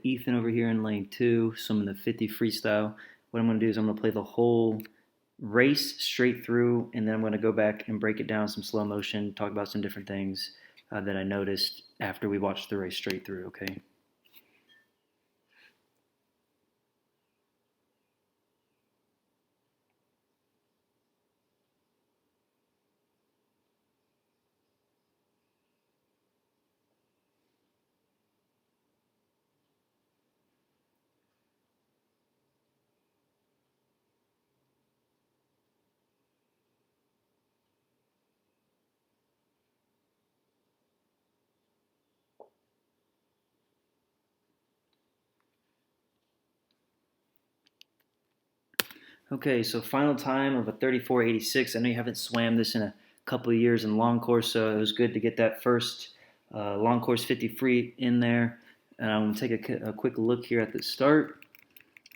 Ethan over here in lane 2, so I'm in the 50 freestyle. What I'm going to do is I'm going to play the whole race straight through, and then I'm going to go back and break it down some slow motion, talk about some different things that I noticed after we watched the race straight through, okay? Okay, so final time of a 34.86. I know you haven't swam this in a couple of years in long course, so it was good to get that first long course 50 free in there. And I'm going to take a quick look here at the start.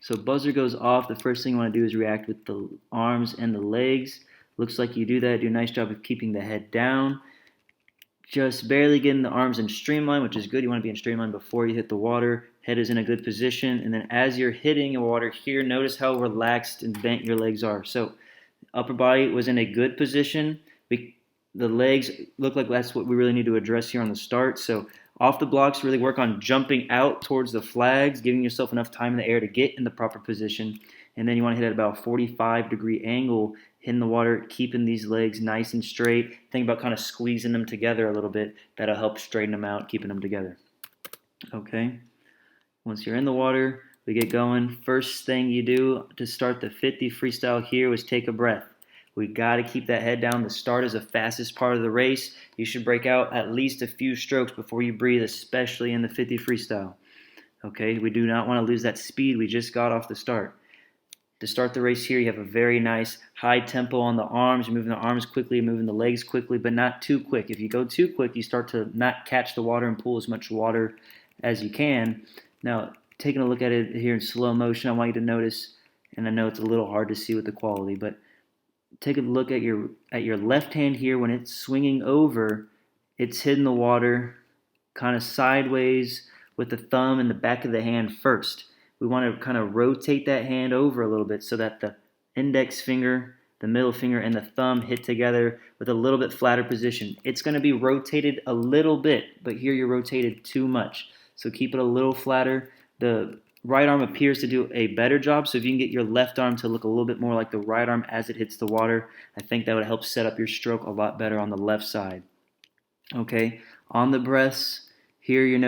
So buzzer goes off. The first thing you want to do is react with the arms and the legs. Looks like you do that. Do a nice job of keeping the head down. Just barely getting the arms in streamline, which is good. You want to be in streamline before you hit the water. Head is in a good position. And then as you're hitting the water here, notice how relaxed and bent your legs are. So upper body was in a good position. The legs look like that's what we really need to address here on the start. So off the blocks, really work on jumping out towards the flags, giving yourself enough time in the air to get in the proper position. And then you want to hit at about a 45-degree angle, hitting the water, keeping these legs nice and straight. Think about kind of squeezing them together a little bit. That'll help straighten them out, keeping them together. Okay. Once you're in the water, we get going. First thing you do to start the 50 freestyle here was take a breath. We got to keep that head down. The start is the fastest part of the race. You should break out at least a few strokes before you breathe, especially in the 50 freestyle. Okay, we do not want to lose that speed we just got off the start. To start the race here, you have a very nice high tempo on the arms. You're moving the arms quickly, moving the legs quickly, but not too quick. If you go too quick, you start to not catch the water and pull as much water as you can. Now, taking a look at it here in slow motion, I want you to notice, and I know it's a little hard to see with the quality, but take a look at your left hand here. When it's swinging over, it's hitting the water kind of sideways with the thumb and the back of the hand first. We want to kind of rotate that hand over a little bit so that the index finger, the middle finger, and the thumb hit together with a little bit flatter position. It's going to be rotated a little bit, but here you're rotated too much. So keep it a little flatter. The right arm appears to do a better job, so if you can get your left arm to look a little bit more like the right arm as it hits the water, I think that would help set up your stroke a lot better on the left side. Okay, on the breaths, here I'm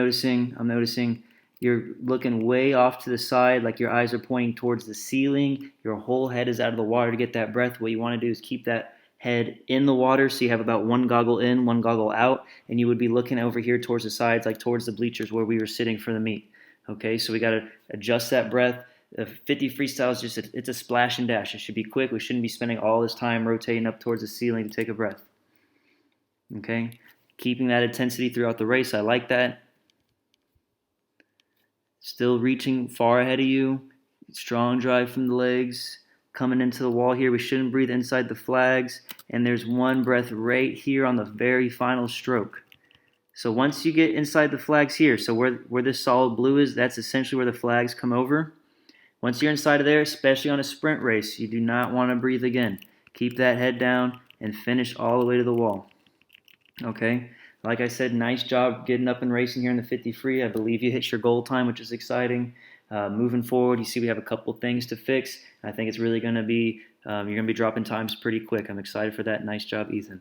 noticing you're looking way off to the side, like your eyes are pointing towards the ceiling. Your whole head is out of the water to get that breath. What you want to do is keep that head in the water, so you have about one goggle in, one goggle out, and you would be looking over here towards the sides, like towards the bleachers where we were sitting for the meet. Okay, so we got to adjust that breath. The 50 freestyle is it's a splash and dash. It should be quick. We shouldn't be spending all this time rotating up towards the ceiling to take a breath. Okay, keeping that intensity throughout the race. I like that. Still reaching far ahead of you. Strong drive from the legs. Coming into the wall here. We shouldn't breathe inside the flags. And there's one breath right here on the very final stroke. So once you get inside the flags here, so where this solid blue is, that's essentially where the flags come over. Once you're inside of there, especially on a sprint race, you do not want to breathe again. Keep that head down and finish all the way to the wall. Okay, like I said, nice job getting up and racing here in the 50 free. I believe you hit your goal time, which is exciting. Moving forward, you see we have a couple things to fix. I think it's really going to be, you're going to be dropping times pretty quick. I'm excited for that. Nice job, Ethan.